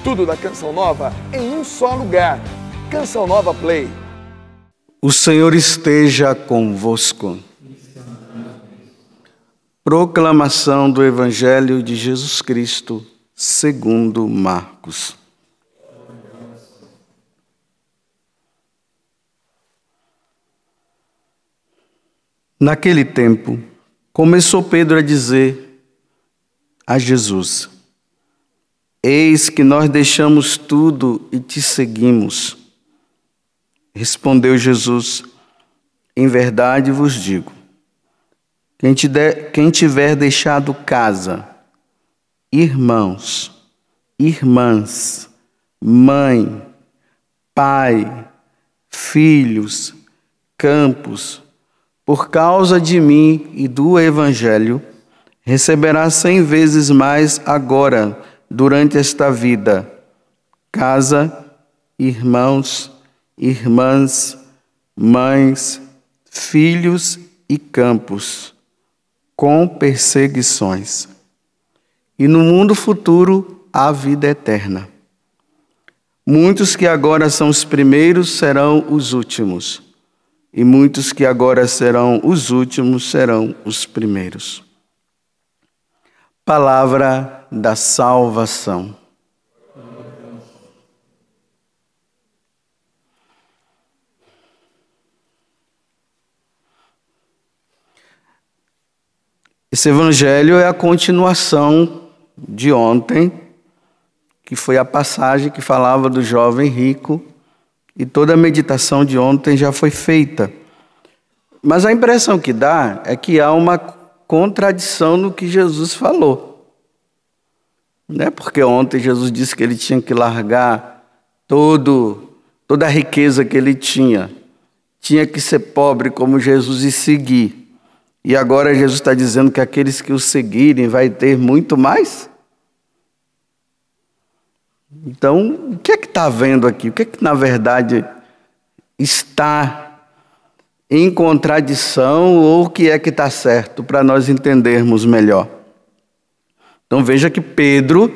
Tudo da Canção Nova em um só lugar. Canção Nova Play. O Senhor esteja convosco. Proclamação do Evangelho de Jesus Cristo, segundo Marcos. Naquele tempo, começou Pedro a dizer a Jesus: Eis que nós deixamos tudo e te seguimos. Respondeu Jesus: Em verdade vos digo, quem tiver deixado casa, irmãos, irmãs, mãe, pai, filhos, campos, por causa de mim e do Evangelho, receberá 100 vezes mais agora, durante esta vida, casa, irmãos, irmãs, mães, filhos e campos, com perseguições. E no mundo futuro, a vida eterna. Muitos que agora são os primeiros serão os últimos, e muitos que agora serão os últimos serão os primeiros. Palavra da salvação. Esse evangelho é a continuação de ontem, que foi a passagem que falava do jovem rico, e toda a meditação de ontem já foi feita. Mas a impressão que dá é que há uma contradição no que Jesus falou. Né? Porque ontem Jesus disse que ele tinha que largar toda a riqueza que ele tinha que ser pobre como Jesus e seguir. E agora Jesus está dizendo que aqueles que o seguirem vai ter muito mais? Então, o que é que está havendo aqui? O que é que, na verdade, está em contradição ou o que é que está certo para nós entendermos melhor? Então, veja que Pedro,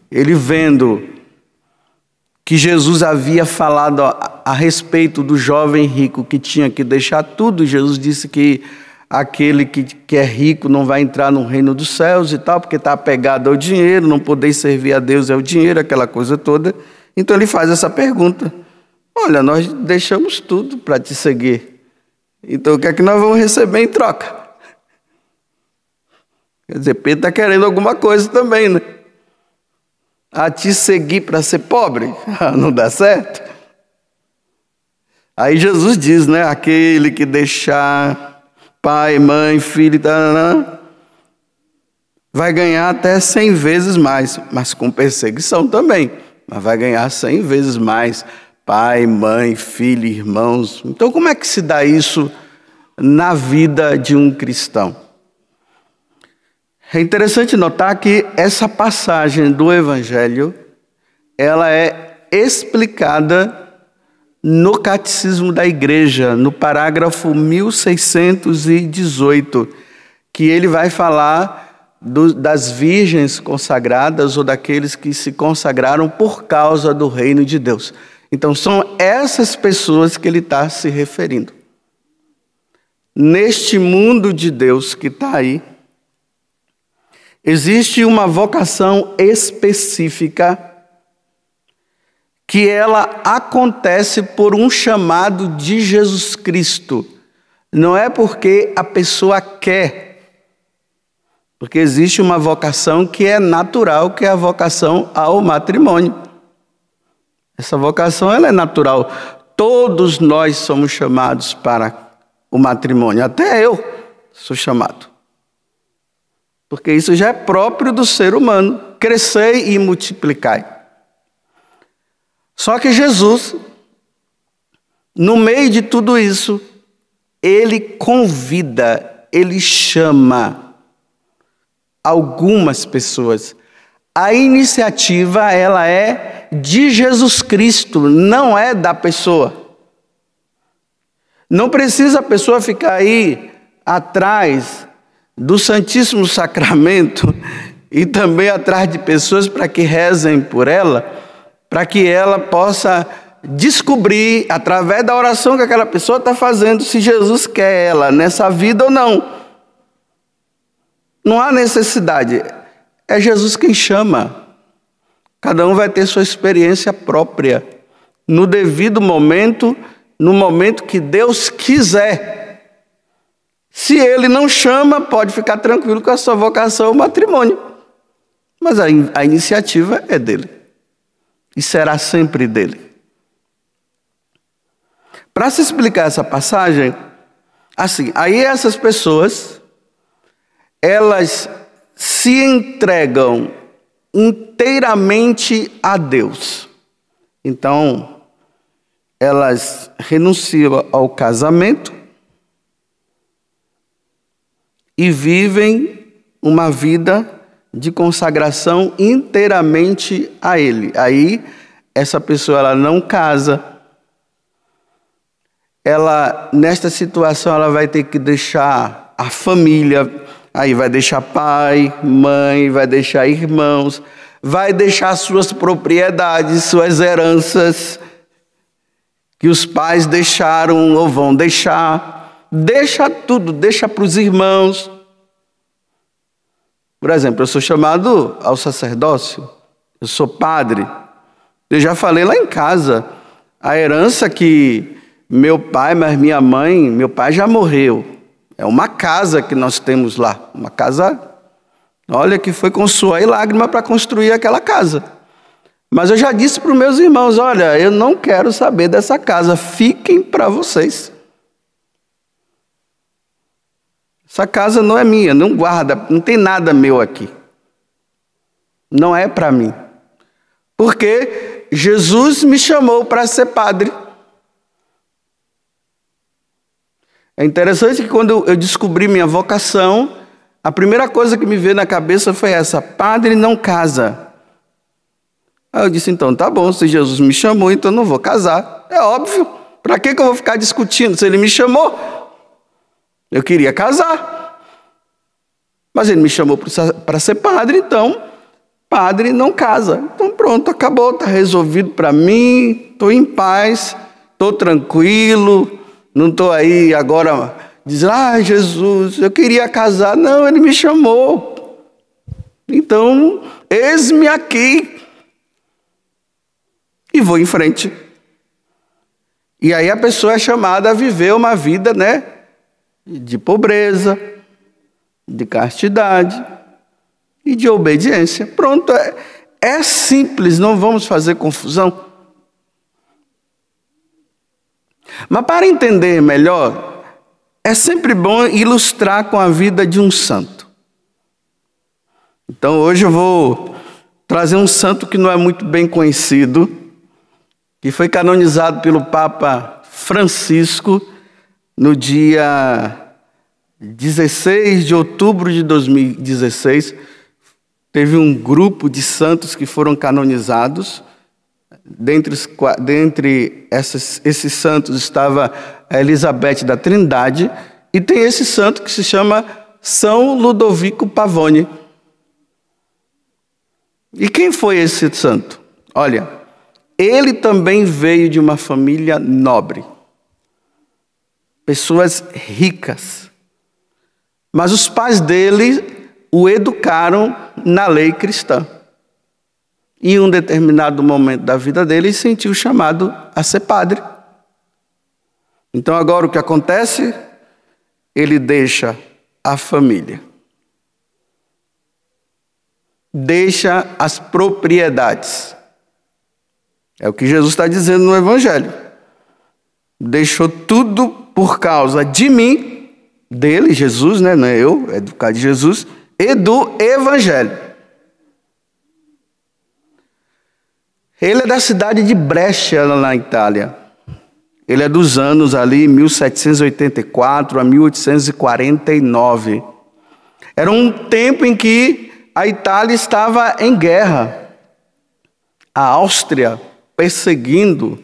ele vendo que Jesus havia falado a respeito do jovem rico que tinha que deixar tudo, Jesus disse que aquele que é rico não vai entrar no reino dos céus e tal, porque está apegado ao dinheiro, não poder servir a Deus é o dinheiro, aquela coisa toda. Então ele faz essa pergunta: olha, nós deixamos tudo para te seguir, então o que é que nós vamos receber em troca? Quer dizer, Pedro está querendo alguma coisa também, né? A te seguir para ser pobre? Não dá certo. Aí Jesus diz, né? Aquele que deixar pai, mãe, filho, vai ganhar até 100 vezes mais, mas com perseguição também. Mas vai ganhar 100 vezes mais, pai, mãe, filho, irmãos. Então como é que se dá isso na vida de um cristão? É interessante notar que essa passagem do Evangelho, ela é explicada no Catecismo da Igreja, no parágrafo 1618, que ele vai falar das virgens consagradas ou daqueles que se consagraram por causa do reino de Deus. Então, são essas pessoas que ele está se referindo. Neste mundo de Deus que está aí, existe uma vocação específica que ela acontece por um chamado de Jesus Cristo. Não é porque a pessoa quer, porque existe uma vocação que é natural, que é a vocação ao matrimônio. Essa vocação ela é natural. Todos nós somos chamados para o matrimônio, até eu sou chamado. Porque isso já é próprio do ser humano, crescei e multiplicai. Só que Jesus, no meio de tudo isso, ele convida, ele chama algumas pessoas. A iniciativa, ela é de Jesus Cristo, não é da pessoa. Não precisa a pessoa ficar aí atrás do Santíssimo Sacramento e também atrás de pessoas para que rezem por ela, para que ela possa descobrir, através da oração que aquela pessoa está fazendo, se Jesus quer ela nessa vida ou não. Não há necessidade, é Jesus quem chama. Cada um vai ter sua experiência própria, no devido momento, no momento que Deus quiser. Se Ele não chama, pode ficar tranquilo com a sua vocação ao matrimônio. Mas a iniciativa é dele. E será sempre dele. Para se explicar essa passagem, assim, aí essas pessoas, elas se entregam inteiramente a Deus. Então, elas renunciam ao casamento e vivem uma vida de consagração inteiramente a Ele. Aí, essa pessoa ela não casa. Ela, nesta situação, ela vai ter que deixar a família. Aí vai deixar pai, mãe, vai deixar irmãos, vai deixar suas propriedades, suas heranças que os pais deixaram ou vão deixar. Deixa tudo, deixa para os irmãos. Por exemplo, eu sou chamado ao sacerdócio, eu sou padre. Eu já falei lá em casa, a herança que meu pai, mas minha mãe, meu pai já morreu. É uma casa que nós temos lá, uma casa, olha, que foi com suor e lágrima para construir aquela casa. Mas eu já disse para os meus irmãos, olha, eu não quero saber dessa casa, fiquem para vocês. Essa casa não é minha, não guarda, não tem nada meu aqui. Não é para mim. Porque Jesus me chamou para ser padre. É interessante que quando eu descobri minha vocação, a primeira coisa que me veio na cabeça foi essa: padre não casa. Aí eu disse, então, tá bom, se Jesus me chamou, então não vou casar. É óbvio, para que eu vou ficar discutindo se ele me chamou? Eu queria casar. Mas ele me chamou para ser padre, então, padre não casa. Então pronto, acabou, está resolvido para mim, estou em paz, estou tranquilo. Não estou aí agora dizendo, Jesus, eu queria casar. Não, ele me chamou. Então, eis-me aqui. E vou em frente. E aí a pessoa é chamada a viver uma vida, né, de pobreza, de castidade e de obediência. Pronto, é simples, não vamos fazer confusão. Mas para entender melhor, é sempre bom ilustrar com a vida de um santo. Então hoje eu vou trazer um santo que não é muito bem conhecido, que foi canonizado pelo Papa Francisco no dia 16 de outubro de 2016. Teve um grupo de santos que foram canonizados. Dentre esses santos estava a Elizabeth da Trindade, e tem esse santo que se chama São Ludovico Pavone. E quem foi esse santo? Olha, ele também veio de uma família nobre, pessoas ricas, mas os pais dele o educaram na lei cristã. Em um determinado momento da vida dele, ele sentiu o chamado a ser padre. Então agora o que acontece? Ele deixa a família. Deixa as propriedades. É o que Jesus está dizendo no Evangelho. Deixou tudo por causa de mim, dele, Jesus, né? Não é eu, é do caso de Jesus, e do Evangelho. Ele é da cidade de Brescia, lá na Itália. Ele é dos anos ali 1784 a 1849. Era um tempo em que a Itália estava em guerra. A Áustria perseguindo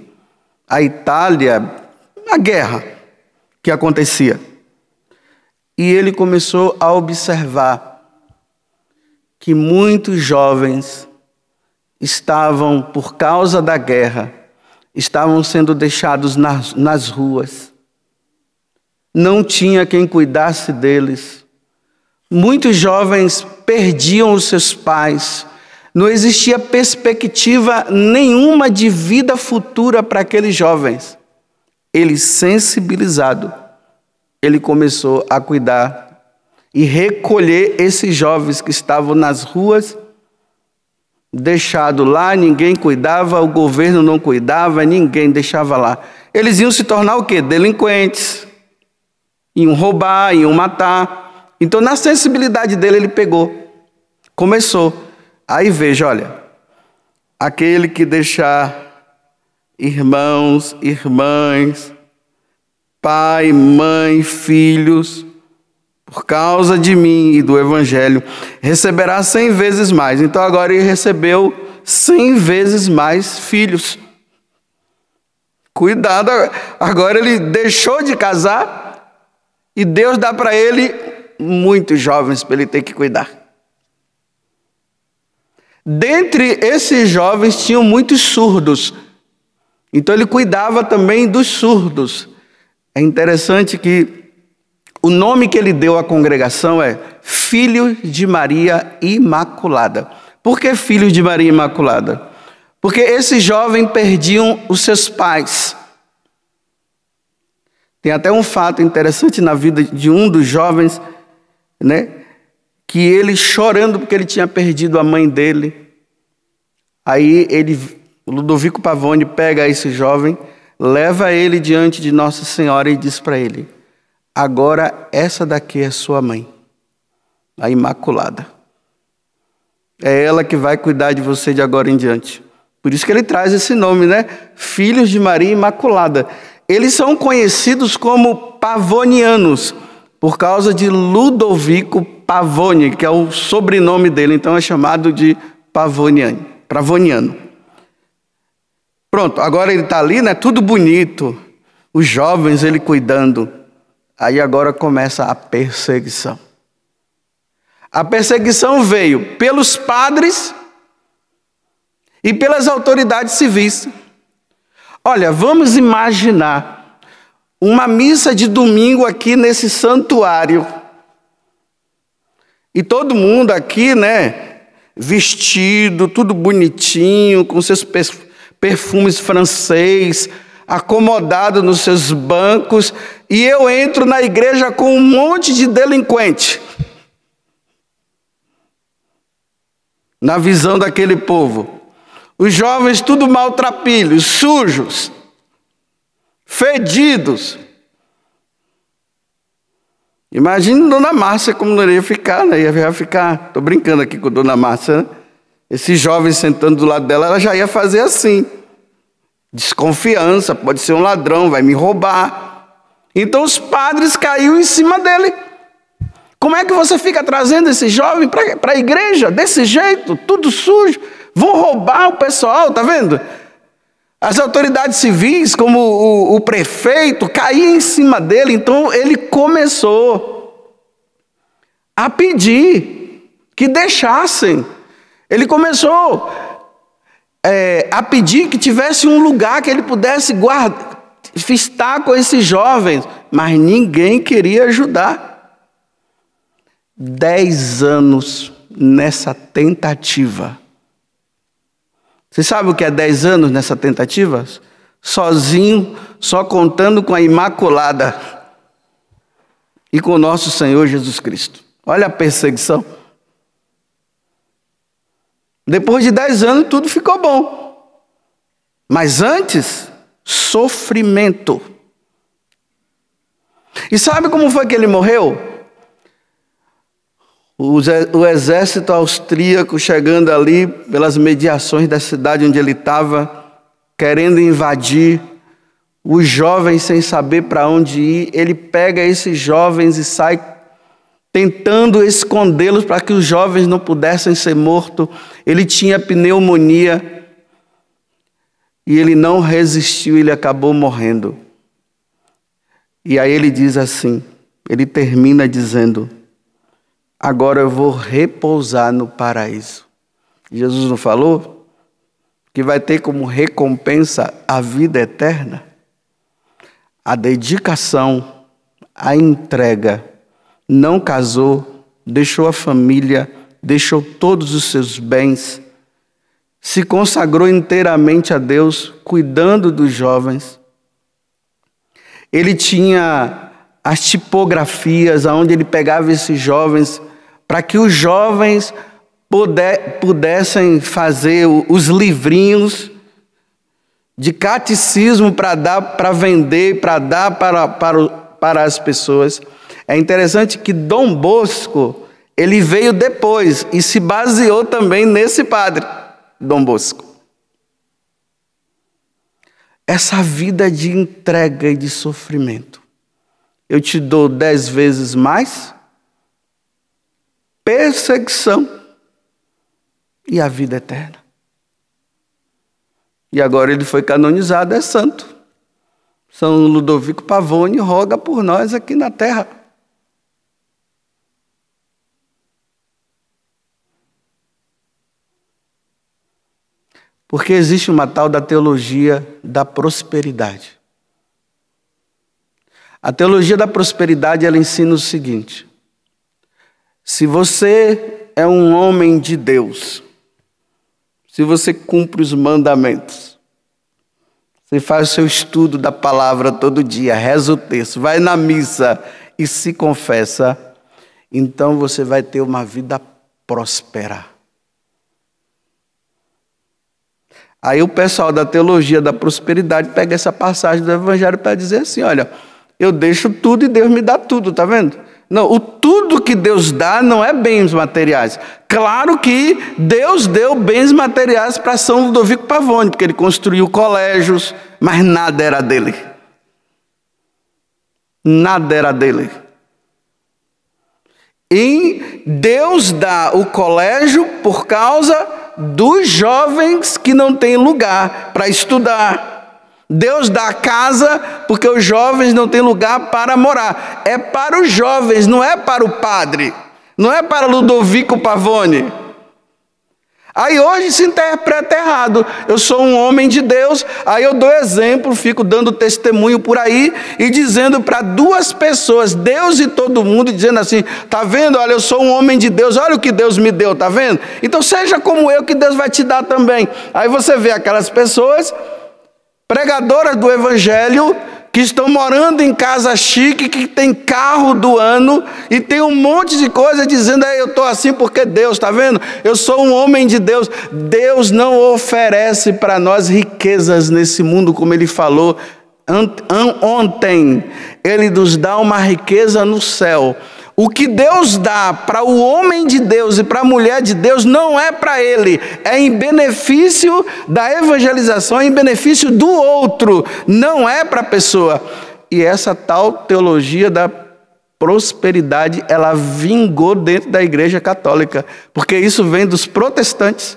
a Itália, a guerra que acontecia. E ele começou a observar que muitos jovens estavam, por causa da guerra, estavam sendo deixados nas ruas. Não tinha quem cuidasse deles. Muitos jovens perdiam os seus pais. Não existia perspectiva nenhuma de vida futura para aqueles jovens. Ele, sensibilizado, ele começou a cuidar e recolher esses jovens que estavam nas ruas, deixado lá, ninguém cuidava, o governo não cuidava, ninguém deixava lá. Eles iam se tornar o quê? Delinquentes. Iam roubar, iam matar. Então, na sensibilidade dele, ele pegou. Começou. Aí veja, olha, aquele que deixar irmãos, irmãs, pai, mãe, filhos, por causa de mim e do Evangelho, receberá 100 vezes mais. Então agora ele recebeu 100 vezes mais filhos. Cuidado, agora ele deixou de casar e Deus dá para ele muitos jovens para ele ter que cuidar. Dentre esses jovens tinham muitos surdos. Então ele cuidava também dos surdos. É interessante que o nome que ele deu à congregação é Filhos de Maria Imaculada. Por que Filhos de Maria Imaculada? Porque esses jovens perdiam os seus pais. Tem até um fato interessante na vida de um dos jovens, né? Que ele chorando porque ele tinha perdido a mãe dele. Aí o Ludovico Pavone pega esse jovem, leva ele diante de Nossa Senhora e diz para ele: agora essa daqui é sua mãe, a Imaculada. É ela que vai cuidar de você de agora em diante. Por isso que ele traz esse nome, né? Filhos de Maria Imaculada. Eles são conhecidos como pavonianos, por causa de Ludovico Pavone, que é o sobrenome dele, então é chamado de pavoniano. Pronto, agora ele está ali, né? Tudo bonito, os jovens ele cuidando. Aí agora começa a perseguição. A perseguição veio pelos padres e pelas autoridades civis. Olha, vamos imaginar uma missa de domingo aqui nesse santuário. E todo mundo aqui, né, vestido, tudo bonitinho, com seus perfumes francês, acomodado nos seus bancos, e eu entro na igreja com um monte de delinquente. Na visão daquele povo. Os jovens tudo maltrapilhos, sujos, fedidos. Imagine Dona Márcia como não iria ficar, né? Ia ficar, estou brincando aqui com Dona Márcia, né? Esse jovem sentando do lado dela, ela já ia fazer assim. Desconfiança, pode ser um ladrão, vai me roubar. Então os padres caíram em cima dele. Como é que você fica trazendo esse jovem para a igreja desse jeito, tudo sujo? Vão roubar o pessoal, tá vendo? As autoridades civis, como o prefeito, caíam em cima dele. Então ele começou a pedir que deixassem. Ele começou a pedir que tivesse um lugar que ele pudesse estar com esses jovens, mas ninguém queria ajudar. 10 anos nessa tentativa. Você sabe o que é 10 anos nessa tentativa? Sozinho, só contando com a Imaculada e com o nosso Senhor Jesus Cristo. Olha a perseguição. Depois de 10 anos, tudo ficou bom. Mas antes, sofrimento. E sabe como foi que ele morreu? O exército austríaco chegando ali pelas mediações da cidade onde ele estava, querendo invadir, os jovens sem saber para onde ir, ele pega esses jovens e sai tentando escondê-los para que os jovens não pudessem ser mortos. Ele tinha pneumonia e ele não resistiu, ele acabou morrendo. E aí ele diz assim, ele termina dizendo: agora eu vou repousar no paraíso. Jesus não falou que vai ter como recompensa a vida eterna? A dedicação, a entrega, não casou, deixou a família, deixou todos os seus bens, se consagrou inteiramente a Deus, cuidando dos jovens. Ele tinha as tipografias, onde ele pegava esses jovens, para que os jovens pudessem fazer os livrinhos de catecismo para dar, para vender, para dar para as pessoas. É interessante que Dom Bosco, ele veio depois e se baseou também nesse padre, Dom Bosco. Essa vida de entrega e de sofrimento. Eu te dou 10 vezes mais, perseguição e a vida eterna. E agora ele foi canonizado, é santo. São Ludovico Pavone roga por nós aqui na terra. Porque existe uma tal da teologia da prosperidade. A teologia da prosperidade, ela ensina o seguinte: se você é um homem de Deus, se você cumpre os mandamentos, você faz o seu estudo da palavra todo dia, reza o texto, vai na missa e se confessa, então você vai ter uma vida próspera. Aí o pessoal da teologia da prosperidade pega essa passagem do Evangelho para dizer assim: olha, eu deixo tudo e Deus me dá tudo, tá vendo? Não, o tudo que Deus dá não é bens materiais. Claro que Deus deu bens materiais para São Ludovico Pavone, porque ele construiu colégios, mas nada era dele. Nada era dele. E Deus dá o colégio por causa dos jovens que não têm lugar para estudar. Deus dá a casa porque os jovens não têm lugar para morar. É para os jovens, não é para o padre. Não é para Ludovico Pavone. Aí hoje se interpreta errado. Eu sou um homem de Deus, aí eu dou exemplo, fico dando testemunho por aí e dizendo para 2 pessoas, Deus e todo mundo, dizendo assim: tá vendo? Olha, eu sou um homem de Deus, olha o que Deus me deu, tá vendo? Então seja como eu, que Deus vai te dar também. Aí você vê aquelas pessoas pregadoras do Evangelho, que estão morando em casa chique, que tem carro do ano e tem um monte de coisa dizendo: eu estou assim porque Deus, está vendo? Eu sou um homem de Deus. Deus não oferece para nós riquezas nesse mundo, como ele falou ontem. Ele nos dá uma riqueza no céu. O que Deus dá para o homem de Deus e para a mulher de Deus não é para ele, é em benefício da evangelização, é em benefício do outro, não é para a pessoa. E essa tal teologia da prosperidade, ela vingou dentro da Igreja Católica, porque isso vem dos protestantes.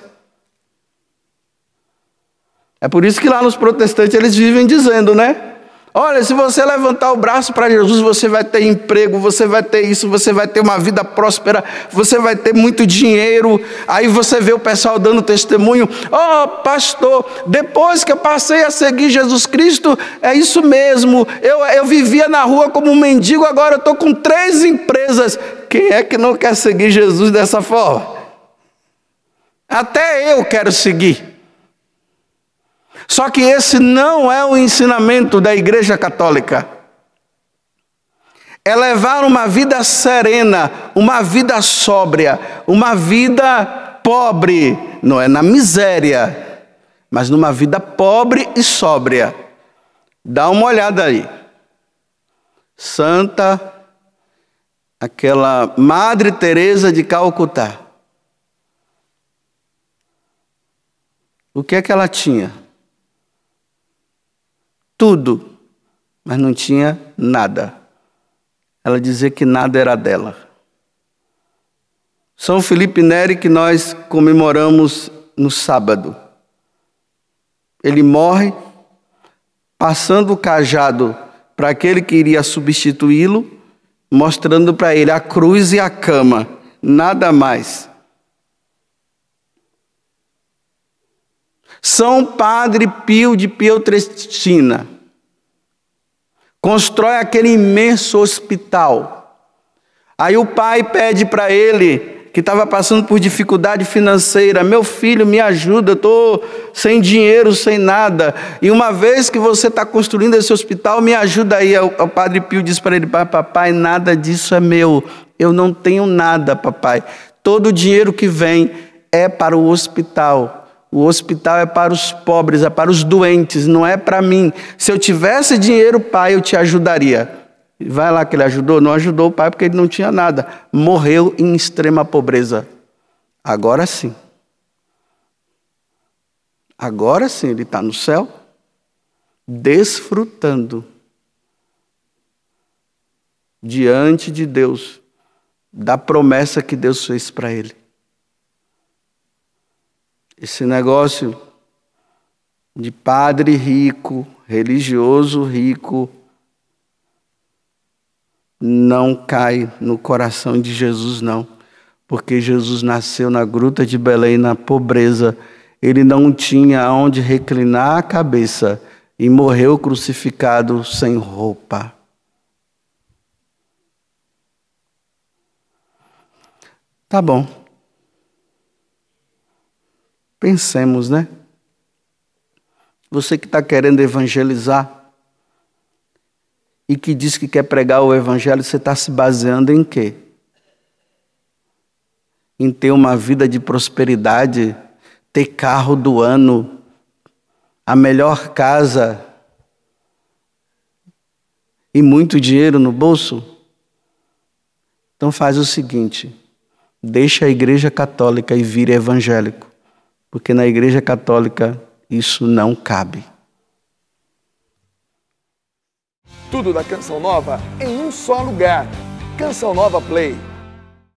É por isso que lá nos protestantes eles vivem dizendo, né? Olha, se você levantar o braço para Jesus, você vai ter emprego, você vai ter isso, você vai ter uma vida próspera, você vai ter muito dinheiro. Aí você vê o pessoal dando testemunho: ó, pastor, depois que eu passei a seguir Jesus Cristo, é isso mesmo, eu vivia na rua como um mendigo, agora eu estou com 3 empresas. Quem é que não quer seguir Jesus dessa forma? Até eu quero seguir. Só que esse não é o ensinamento da Igreja Católica. É levar uma vida serena, uma vida sóbria, uma vida pobre, não é na miséria, mas numa vida pobre e sóbria. Dá uma olhada aí. Santa, aquela Madre Teresa de Calcutá. O que é que ela tinha? Tudo, mas não tinha nada. Ela dizia que nada era dela. São Felipe Neri, que nós comemoramos no sábado. Ele morre passando o cajado para aquele que iria substituí-lo, mostrando para ele a cruz e a cama. nada mais. São Padre Pio de Pietrelcina constrói aquele imenso hospital. Aí o pai pede para ele, que estava passando por dificuldade financeira: meu filho, me ajuda, eu estou sem dinheiro, sem nada. E uma vez que você está construindo esse hospital, me ajuda aí. O Padre Pio diz para ele: papai, nada disso é meu. Eu não tenho nada, papai. Todo o dinheiro que vem é para o hospital. O hospital é para os pobres, é para os doentes, não é para mim. Se eu tivesse dinheiro, pai, eu te ajudaria. Vai lá que ele ajudou? Não ajudou o pai porque ele não tinha nada. Morreu em extrema pobreza. Agora sim. Agora sim, ele está no céu, desfrutando diante de Deus da promessa que Deus fez para ele. Esse negócio de padre rico, religioso rico, não cai no coração de Jesus, não. Porque Jesus nasceu na gruta de Belém, na pobreza. Ele não tinha onde reclinar a cabeça e morreu crucificado sem roupa. Tá bom. Pensemos, né? Você que está querendo evangelizar e que diz que quer pregar o evangelho, você está se baseando em quê? Em ter uma vida de prosperidade, ter carro do ano, a melhor casa e muito dinheiro no bolso? Então faz o seguinte: deixa a Igreja Católica e vire evangélico. Porque na Igreja Católica isso não cabe. Tudo da Canção Nova em um só lugar. Canção Nova Play.